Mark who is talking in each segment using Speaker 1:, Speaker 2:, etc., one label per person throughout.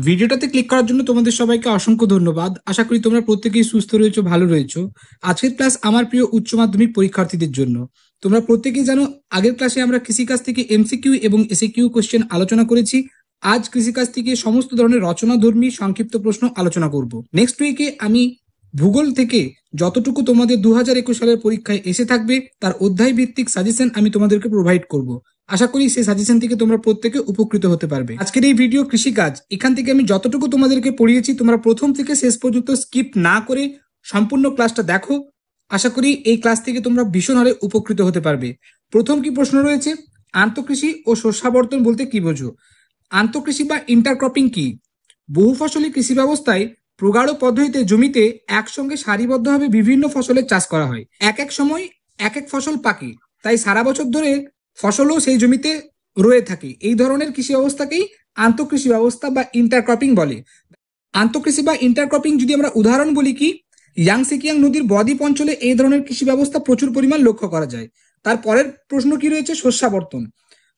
Speaker 1: ভিডিওটাতে ক্লিক করার জন্য তোমাদের সবাইকে অসংখ্য ধন্যবাদ। আশা করি তোমরা প্রত্যেকেই সুস্থ রয়েছো, ভালো রয়েছো। আজকের ক্লাস আমার প্রিয় উচ্চ মাধ্যমিক পরীক্ষার্থীদের জন্য। তোমরা প্রত্যেকেই জানো, আগের ক্লাসে আমরা কৃষিকাজ থেকে এমসিকিউ এবং এসএকিউ কোশ্চেন আলোচনা করেছি। আজ কৃষিকাজ থেকে সমস্ত ধরনের রচনাধর্মী সংক্ষিপ্ত প্রশ্ন আলোচনা করব। নেক্সট উইকে আমি ভূগোল থেকে যতটুকু তোমাদের 2021 সালের পরীক্ষায় এসে থাকবে তার অধ্যায় ভিত্তিক সাজেশন আমি তোমাদেরকে প্রোভাইড করব। আশা করি সেই সাজেশন থেকে তোমরা প্রত্যেকে উপকৃত হতে পারবে। আজকের এই ভিডিও কৃষিকাজ, এখান থেকে আমি যতটুকু তোমাদেরকে পড়িয়েছি তোমরা প্রথম থেকে শেষ পর্যন্ত স্কিপ না করে সম্পূর্ণ ক্লাসটা দেখো। আশা করি এই ক্লাস থেকে তোমরা ভীষণ হারে উপকৃত হতে পারবে। প্রথম কি প্রশ্ন রয়েছে, আন্তঃকৃষি ও শস্যাবর্তন বলতে কি বোঝো? আন্তঃকৃষি বা ইন্টারক্রপিং কি? বহুফসলি কৃষি ব্যবস্থায় প্রগাঢ় পদ্ধতিতে জমিতে একসঙ্গে সারিবদ্ধভাবে বিভিন্ন ফসলের চাষ করা হয়। এক এক সময় এক এক ফসল পাকে, তাই সারা বছর ধরে ফসলও সেই জমিতে রয়ে থাকে। এই ধরনের কৃষি ব্যবস্থাকেই আন্তঃকৃষি ব্যবস্থা বা ইন্টারক্রপিং বলে। আন্তঃকৃষি বা ইন্টারক্রপিং যদি আমরা উদাহরণ বলি, কি ইয়াংসিকিয়াং নদীর বদ্বীপ অঞ্চলে এই ধরনের কৃষি ব্যবস্থা প্রচুর পরিমাণ লক্ষ্য করা যায়। তারপরের প্রশ্ন কি রয়েছে, শস্যাবর্তন।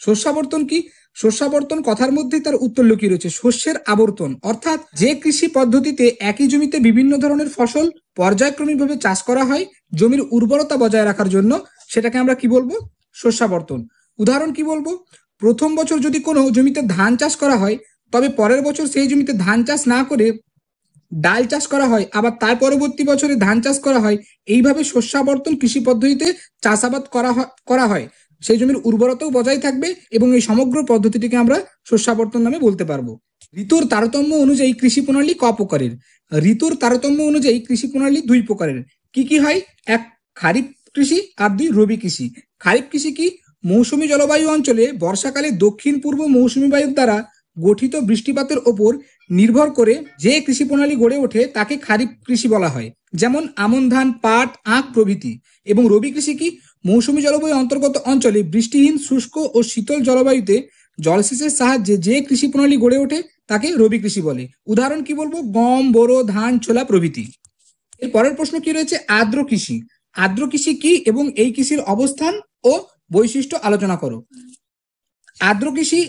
Speaker 1: শস্যাবর্তন কি? শস্যাবর্তন কথার মধ্যে তার উত্তর লুকিয়ে রয়েছে শস্যের আবর্তন, অর্থাৎ যে কৃষি পদ্ধতিতে একই জমিতে বিভিন্ন ধরনের ফসল পর্যায়ক্রমিকভাবে চাষ করা হয় জমির উর্বরতা বজায় রাখার জন্য, সেটাকে আমরা কি বলবো? শস্যাবর্তন। উদাহরণ কি বলবো? প্রথম বছর যদি কোনো জমিতে ধান চাষ করা হয়, তবে পরের বছর সেই জমিতে ধান চাষ না করে ডাল চাষ করা হয়, আবার তার পরবর্তী বছরে ধান চাষ করা হয়। এইভাবে শস্যাবর্তন কৃষি পদ্ধতিতে চাষাবাদ করা হয়। সেই জমির উর্বরতাও বজায় থাকবে এবং এই সমগ্র পদ্ধতিটিকে আমরা শস্যাবর্তন নামে বলতে পারবো। ঋতুর তারতম্য অনুযায়ী কৃষি প্রণালী ক প্রকারের? ঋতুর তারতম্য অনুযায়ী কৃষি প্রণালী দুই প্রকারের। কি কি হয়? এক, খারিফ কৃষি, আর দুই, রবি কৃষি। খারিফ কৃষি কি? মৌসুমী জলবায়ু অঞ্চলে বর্ষাকালে দক্ষিণ পূর্ব মৌসুমী বায়ুর দ্বারা গঠিত বৃষ্টিপাতের ওপর নির্ভর করে যে কৃষি প্রণালী গড়ে ওঠে তাকে খারিফ কৃষি বলা হয়, যেমন আমন ধান, পাট, আখ প্রভৃতি। এবং রবি কৃষি কি? মৌসুমী জলবায়ু অন্তর্গত অঞ্চলে বৃষ্টিহীন, শুষ্ক ও শীতল জলবায়ুতে জলসেচের সাহায্যে যে কৃষি প্রণালী গড়ে ওঠে তাকে রবি কৃষি বলে। উদাহরণ কি বলবো? গম, বোরো, ধান, ছোলা প্রভৃতি। এর পরের প্রশ্ন কি রয়েছে, আর্দ্র কৃষি। আর্দ্র কৃষি কি এবং এই কৃষির অবস্থান ও বৈশিষ্ট্য আলোচনা করো। আর্দ্র কৃষি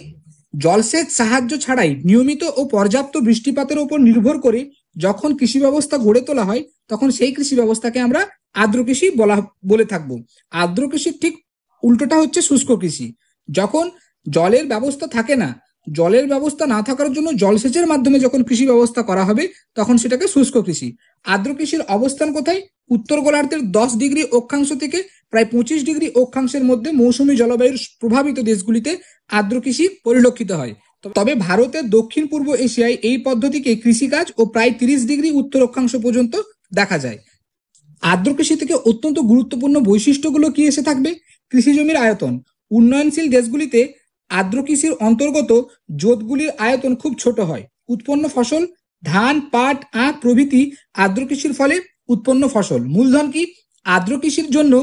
Speaker 1: জলসেচ সাহায্য ছাড়াই নিয়মিত ও পর্যাপ্ত বৃষ্টিপাতের উপর নির্ভর করে যখন কৃষি ব্যবস্থা গড়ে তোলা হয় তখন সেই কৃষি ব্যবস্থাকে আমরা আর্দ্র কৃষি বলে থাকবো। আর্দ্র কৃষির ঠিক উল্টোটা হচ্ছে শুষ্ক কৃষি। যখন জলের ব্যবস্থা থাকে না, জলের ব্যবস্থা না থাকার জন্য জলসেচের মাধ্যমে যখন কৃষি ব্যবস্থা করা হবে তখন সেটাকে শুষ্ক কৃষি। আর্দ্র কৃষির অবস্থান কোথায়? উত্তর গোলার্ধের 10 ডিগ্রি অক্ষাংশ থেকে প্রায় 25 ডিগ্রি অক্ষাংশের মধ্যে মৌসুমী জলবায়ুর প্রভাবিত দেশগুলিতে আর্দ্র কৃষি পরিলক্ষিত হয়। তবে ভারতের দক্ষিণ পূর্ব এশিয়ায় এই পদ্ধতিকে কৃষিকাজ ও প্রায় 30 ডিগ্রি উত্তর অক্ষাংশ পর্যন্ত দেখা যায়। আর্দ্র কৃষি থেকে অত্যন্ত গুরুত্বপূর্ণ বৈশিষ্ট্যগুলো কি এসে থাকবে? কৃষি জমির আয়তন। উন্নয়নশীল দেশগুলিতে আর্দ্র কৃষির অন্তর্গত জোতগুলির আয়তন খুব ছোট হয়। উৎপন্ন ফসল, ধান, পাট, আখ প্রভৃতি আর্দ্র কৃষির ফলে উৎপন্ন ফসল। মূলধন কি? আর্দ্র কৃষির জন্য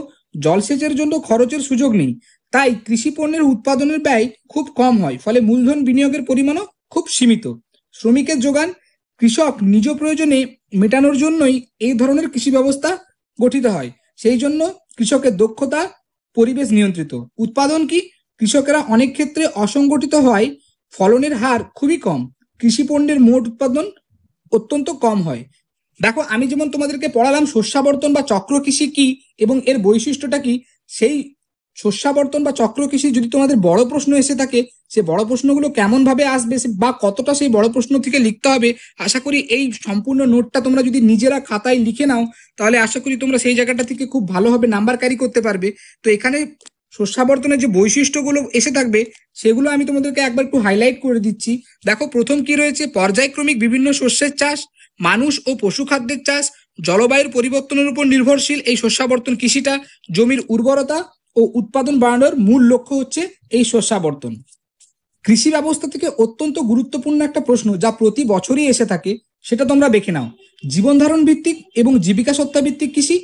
Speaker 1: জলসেচের জন্য খরচের সুযোগ নেই, তাই কৃষি পণ্যের উৎপাদনের ব্যয় খুব কম হয়, ফলে মূলধন বিনিয়োগের পরিমাণও খুব সীমিত। শ্রমিকের যোগান। কৃষক নিজ প্রয়োজনে মেটানোর জন্যই এই ধরনের কৃষি ব্যবস্থা গঠিত হয়, সেই জন্য কৃষকের দক্ষতা, পরিবেশ নিয়ন্ত্রিত। উৎপাদন কি? কৃষকেরা অনেক ক্ষেত্রে অসংগঠিত হওয়ায় ফলনের হার খুবই কম, কৃষি পণ্যের মোট উৎপাদন অত্যন্ত কম হয়। দেখো, আমি যেমন তোমাদেরকে পড়ালাম শস্যাবর্তন বা চক্র কৃষি কি এবং এর বৈশিষ্ট্যটা কি, সেই শস্যাবর্তন বা চক্র কৃষি যদি তোমাদের বড় প্রশ্ন এসে থাকে, সে বড় প্রশ্নগুলো কেমন ভাবে আসবে বা কতটা সেই বড় প্রশ্ন থেকে লিখতে হবে, আশা করি এই সম্পূর্ণ নোটটা তোমরা যদি নিজেরা খাতায় লিখে নাও তাহলে আশা করি তোমরা সেই জায়গাটা থেকে খুব ভালোভাবে নাম্বার ক্যারি করতে পারবে। তো এখানে শস্যাবর্তনের যে বৈশিষ্ট্যগুলো এসে থাকবে সেগুলো আমি তোমাদেরকে একবার একটু হাইলাইট করে দিচ্ছি। দেখো, প্রথম কি রয়েছে, পর্যায়ক্রমিক বিভিন্ন শস্যের চাষ, মানুষ ও পশু খাদ্যের চাষ, জলবায়ুর পরিবর্তনের উপর নির্ভরশীল এই শস্যাবর্তন কৃষিটা। জমির উর্বরতা ও উৎপাদন বাড়ানোর মূল লক্ষ্য হচ্ছে এই শস্যাবর্তন। কৃষি ব্যবস্থা থেকে অত্যন্ত গুরুত্বপূর্ণ একটা প্রশ্ন যা প্রতি বছরই এসে থাকে, সেটা তোমরা দেখে নাও। জীবন ধারণ ভিত্তিক এবং জীবিকা সত্তা ভিত্তিক কৃষি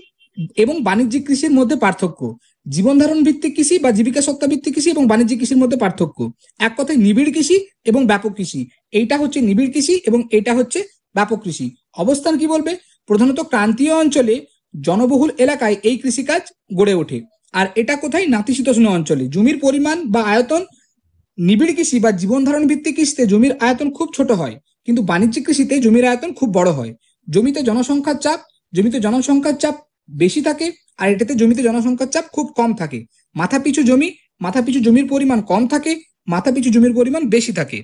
Speaker 1: এবং বাণিজ্যিক কৃষির মধ্যে পার্থক্য। জীবন ধারণ ভিত্তিক কৃষি বা জীবিকা সত্তা ভিত্তিক কৃষি এবং বাণিজ্যিক কৃষির মধ্যে পার্থক্য। এক কথায় নিবিড় কৃষি এবং ব্যাপক কৃষি। এইটা হচ্ছে নিবিড় কৃষি এবং এটা হচ্ছে ব্যাপক কৃষি। অবস্থান কি বলবে? প্রধানত ক্রান্তীয় অঞ্চলে জনবহুল এলাকায় এই কৃষিকাজ গড়ে ওঠে। আর এটা কোথায়? নাতিশীতোষ্ণ অঞ্চলে। জমির পরিমাণ বা আয়তন। নিবিড় কৃষি বা জীবন ধারণ ভিত্তিক কৃষিতে জমির আয়তন খুব ছোট হয়, কিন্তু বাণিজ্যিক কৃষিতে জমির আয়তন খুব বড় হয়। জমিতে জনসংখ্যার চাপ বেশি থাকে, আর এটাতে জমিতে জনসংখ্যার চাপ খুব কম থাকে। মাথাপিছু জমির পরিমাণ কম থাকে, মাথাপিছু জমির পরিমাণ বেশি থাকে।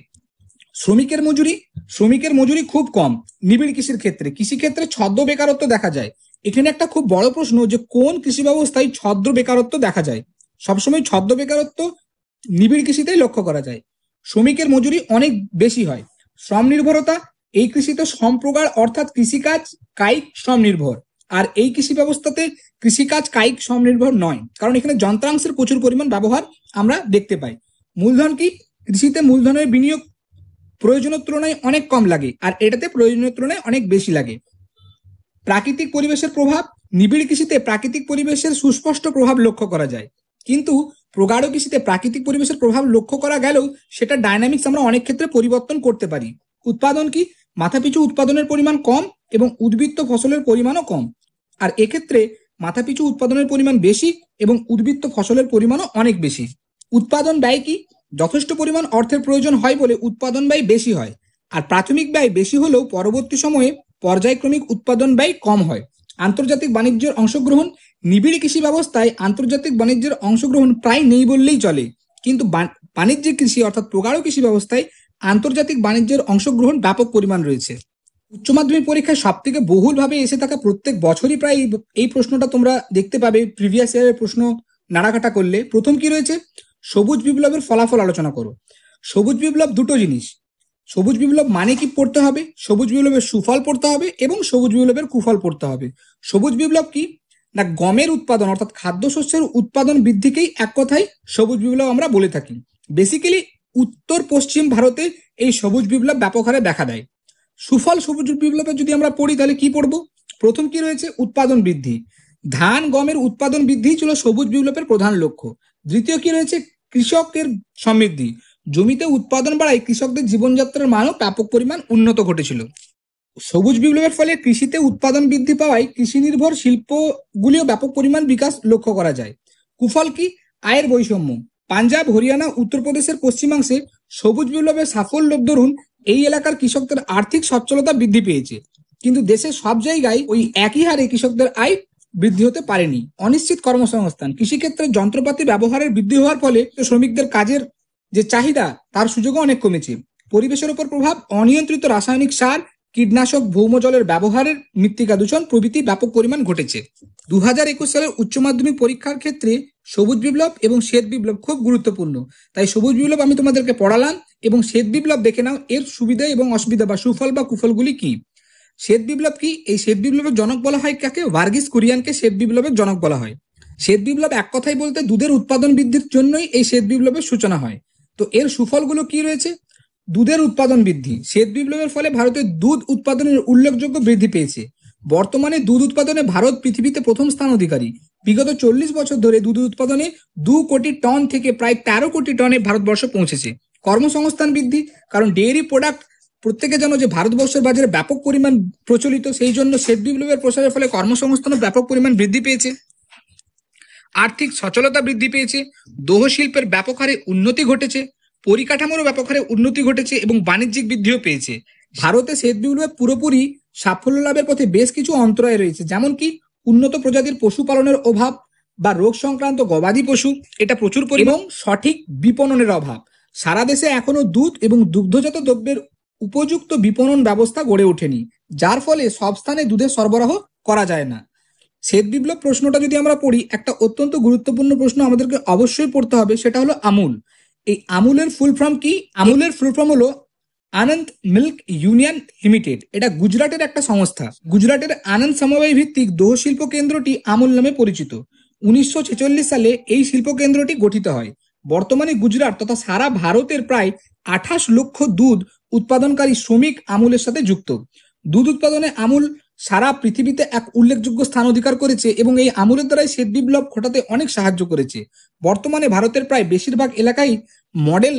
Speaker 1: শ্রমিকের মজুরি খুব কম নিবিড় কৃষিক্ষেত্রে ছদ্ম বেকারত্ব দেখা যায়। এখানে একটা খুব বড় প্রশ্ন যে কোন কৃষি ব্যবস্থায় ছদ্ম বেকারত্ব দেখা যায়। সবসময় ছদ্ম বেকারত্ব নিবিড় কৃষিতেই লক্ষ্য করা যায়। শ্রমিকের মজুরি অনেক বেশি হয়। শ্রম নির্ভরতা, এই কৃষিতে সম্প্রগাঢ় অর্থাৎ কৃষিকাজ কায়িক শ্রম নির্ভর, আর এই কৃষি ব্যবস্থাতে কৃষিকাজ কায়িক শ্রম নির্ভর নয়, কারণ এখানে যন্ত্রাংশের প্রচুর পরিমাণ ব্যবহার আমরা দেখতে পাই। মূলধন কি? কৃষিতে মূলধনের বিনিয়োগ প্রয়োজনের তুলনায় অনেক কম লাগে, আর এটাতে প্রয়োজনের তুলনায় অনেক বেশি লাগে। প্রাকৃতিক পরিবেশের প্রভাব, নিবিড় কৃষিতে প্রাকৃতিক পরিবেশের সুস্পষ্ট প্রভাব লক্ষ্য করা যায়, কিন্তু প্রগাঢ় কৃষিতে প্রাকৃতিক পরিবেশের প্রভাব লক্ষ্য করা গেলেও সেটা ডাইনামিক্স আমরা অনেক ক্ষেত্রে পরিবর্তন করতে পারি। উৎপাদন কি? মাথাপিছু উৎপাদনের পরিমাণ কম এবং উদ্বৃত্ত ফসলের পরিমাণও কম, আর এক্ষেত্রে মাথাপিছু উৎপাদনের পরিমাণ বেশি এবং উদ্বৃত্ত ফসলের পরিমাণও অনেক বেশি। উৎপাদন ব্যয় কি? যথেষ্ট পরিমাণ অর্থের প্রয়োজন হয় বলে উৎপাদন ব্যয় বেশি হয়, আর প্রাথমিক ব্যয় বেশি হলেও পরবর্তী সময়ে পর্যায়ক্রমিক উৎপাদন ব্যয় কম হয়। আন্তর্জাতিক বাণিজ্যের অংশগ্রহণ, নিবিড় কৃষি ব্যবস্থায় আন্তর্জাতিক বাণিজ্যের অংশগ্রহণ প্রায় নেই বললেই চলে, কিন্তু বাণিজ্যিক কৃষি অর্থাৎ প্রগাঢ় কৃষি ব্যবস্থায় আন্তর্জাতিক বাণিজ্যের অংশগ্রহণ ব্যাপক পরিমাণ রয়েছে। উচ্চ মাধ্যমিক পরীক্ষায় সব থেকে বহুলভাবে এসে থাকা, প্রত্যেক বছরই প্রায় এই প্রশ্নটা তোমরা দেখতে পাবে প্রিভিয়াস ইয়ারের প্রশ্ন নাড়াঘাটা করলে। প্রথম কি রয়েছে? সবুজ বিপ্লবের ফলাফল আলোচনা করো। সবুজ বিপ্লব দুটো জিনিস। সবুজ বিপ্লব মানে কি পড়তে হবে, সবুজ বিপ্লবের সুফল পড়তে হবে এবং সবুজ বিপ্লবের কুফল পড়তে হবে। সবুজ বিপ্লব কি না, গমের উৎপাদন অর্থাৎ খাদ্যশস্যের উৎপাদন বৃদ্ধিকেই এক কথায় সবুজ বিপ্লব আমরা বলে থাকি। বেসিক্যালি উত্তর পশ্চিম ভারতে এই সবুজ বিপ্লব ব্যাপক হারে দেখা দেয়। সুফল সবুজ বিপ্লবের যদি আমরা পড়ি তাহলে কি পড়বো? প্রথম কি রয়েছে? উৎপাদন বৃদ্ধি। ধান গমের উৎপাদন বৃদ্ধি ছিল সবুজ বিপ্লবের প্রধান লক্ষ্য। দ্বিতীয় কি রয়েছে? কৃষকের সমৃদ্ধি। জমিতে উৎপাদন বাড়ায় কৃষকদের জীবনযাত্রার মানও ব্যাপক পরিমাণ উন্নত ঘটেছিল। সবুজ বিপ্লবের ফলে কৃষিতে উৎপাদন বৃদ্ধি পাওয়ায় কৃষি নির্ভর শিল্পগুলিও ব্যাপক পরিমাণ বিকাশ লক্ষ্য করা যায়। কুফল কি? আয়ের বৈষম্য। পাঞ্জাব, হরিয়ানা, উত্তরপ্রদেশের পশ্চিমাংশে সবুজ বিপ্লবের সাফল্যের দরুন এই এলাকার কৃষকদের আর্থিক সচ্ছলতা বৃদ্ধি পেয়েছে, কিন্তু দেশের সব জায়গায় ওই একই হারে কৃষকদের আয় বৃদ্ধি হতে পারেনি। অনিশ্চিত কর্মসংস্থান। কৃষিক্ষেত্রে যন্ত্রপাতি ব্যবহারের বৃদ্ধি হওয়ার ফলে শ্রমিকদের কাজের যে চাহিদা তার সুযোগও অনেক কমেছে। পরিবেশের উপর প্রভাব। অনিয়ন্ত্রিত রাসায়নিক সার, কীটনাশক, ভৌম জলের ব্যবহারের, মৃত্তিকা দূষণ প্রভৃতি ব্যাপক পরিমাণ ঘটেছে। 2021 সালের উচ্চ মাধ্যমিক পরীক্ষার ক্ষেত্রে সবুজ বিপ্লব এবং শ্বেত বিপ্লব খুব গুরুত্বপূর্ণ। তাই সবুজ বিপ্লব আমি তোমাদেরকে পড়ালাম, এবং শ্বেত বিপ্লব দেখে নাও এর সুবিধা এবং অসুবিধা বা সুফল বা কুফলগুলি কি। শ্বেত বিপ্লব কি? এই শ্বেত বিপ্লবের জনক বলা হয় কাকে? ভার্গিস কুরিয়ানকে শ্বেত বিপ্লবের জনক বলা হয়। শ্বেত বিপ্লব এক কথায় বলতে দুধের উৎপাদন বৃদ্ধির জন্যই এই শ্বেত বিপ্লবের সূচনা হয়। তো এর সুফলগুলো কি রয়েছে? দুধের উৎপাদন বৃদ্ধি। শ্বেত বিপ্লবের ফলে ভারতের দুধ উৎপাদনের উল্লেখযোগ্য বৃদ্ধি পেয়েছে। বর্তমানে দুধ উৎপাদনে ভারত পৃথিবীতে প্রথম স্থান অধিকারী। বিগত 40 বছর ধরে দুধ উৎপাদনে 2 কোটি টন থেকে প্রায় 13 কোটি টনে ভারতবর্ষ পৌঁছেছে। কর্মসংস্থান বৃদ্ধি, কারণ ডেয়ারি প্রোডাক্ট প্রত্যেকে জানো যে ভারতবর্ষের বাজারে ব্যাপক পরিমাণ প্রচলিত, সেই জন্য শ্বেত বিপ্লবের প্রসারের ফলে কর্মসংস্থানও ব্যাপক পরিমাণ বৃদ্ধি পেয়েছে। আর্থিক সচলতা বৃদ্ধি পেয়েছে। লৌহ শিল্পের ব্যাপক হারে উন্নতি ঘটেছে। পরিকাঠামোর ব্যাপক হারে উন্নতি ঘটেছে এবং বাণিজ্যিক বৃদ্ধিও পেয়েছে। ভারতে শ্বেত বিপ্লবের পুরোপুরি সাফল্য লাভের পথে বেশ কিছু অন্তরায় রয়েছে, যেমন কি উন্নত প্রজাতির পশুপালনের অভাব বা রোগ সংক্রান্ত গবাদি পশু এটা প্রচুর পরিমাণ, এবং সঠিক বিপণনের অভাব। সারা দেশে এখনো দুধ এবং দুগ্ধজাত দ্রব্যের উপযুক্ত বিপণন ব্যবস্থা গড়ে ওঠেনি, যার ফলে সব স্থানে দুধের সরবরাহ করা যায় না। শ্বেত বিপ্লব প্রশ্নটা যদি আমরা পড়ি, একটা অত্যন্ত গুরুত্বপূর্ণ প্রশ্ন আমাদেরকে অবশ্যই পড়তে হবে, সেটা হলো আমুল। এই আমুলের ফুল ফর্ম কি? আমুলের ফুল ফর্ম হলো আনন্দ মিল্ক ইউনিয়ন লিমিটেড। এটা গুজরাটের একটা সংস্থা। গুজরাটের আনন্দ সমবায় ভিত্তিক দোহ শিল্প কেন্দ্রটি আমুল নামে পরিচিত। 1946 সালে এই শিল্প কেন্দ্রটি গঠিত হয়। বর্তমানে গুজরাট তথা সারা ভারতের প্রায় 28 লক্ষ দুধ উৎপাদনকারী শ্রমিক আমুলের সাথে যুক্ত। দুধ উৎপাদনে আমুল সারা পৃথিবীতে এক উল্লেখযোগ্য স্থান অধিকার করেছে এবং এই আমুলের দ্বারাই শ্বেত বিপ্লব ঘটাতে অনেক সাহায্য করেছে। বর্তমানে ভারতের প্রায় বেশিরভাগ এলাকায় মডেল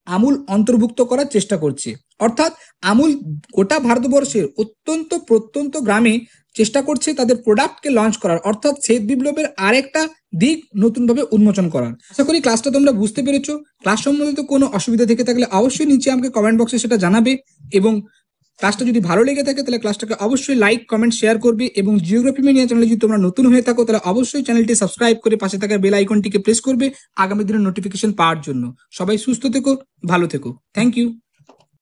Speaker 1: আমুল অন্তর্ভুক্ত করার চেষ্টা করছে, অর্থাৎ আমুল গোটা ভারতবর্ষের অত্যন্ত প্রত্যন্ত গ্রামে চেষ্টা করছে তাদের প্রোডাক্টকে লঞ্চ করার, অর্থাৎ শ্বেত বিপ্লবের আরেকটা দিক নতুনভাবে উন্মোচন করার। আশা করি ক্লাসটা তোমরা বুঝতে পেরেছো। ক্লাস সম্বন্ধিত কোনো অসুবিধা থেকে থাকলে অবশ্যই নিচে আমাকে কমেন্ট বক্সে সেটা জানাবে, এবং ক্লাসটা যদি ভালো লেগে থাকে তাহলে ক্লাসটাকে অবশ্যই লাইক, কমেন্ট, শেয়ার করবে এবং জিওগ্রাফি মিডিয়া চ্যানেলে যদি তোমরা নতুন হয়ে থাকো তাহলে অবশ্যই চ্যানেলটি সাবস্ক্রাইব করে পাশে থাকা বেল আইকনটিকে প্রেস করবে আগামী দিনের নোটিফিকেশন পাওয়ার জন্য। সবাই সুস্থ থেকো, ভালো থেকো। Thank you.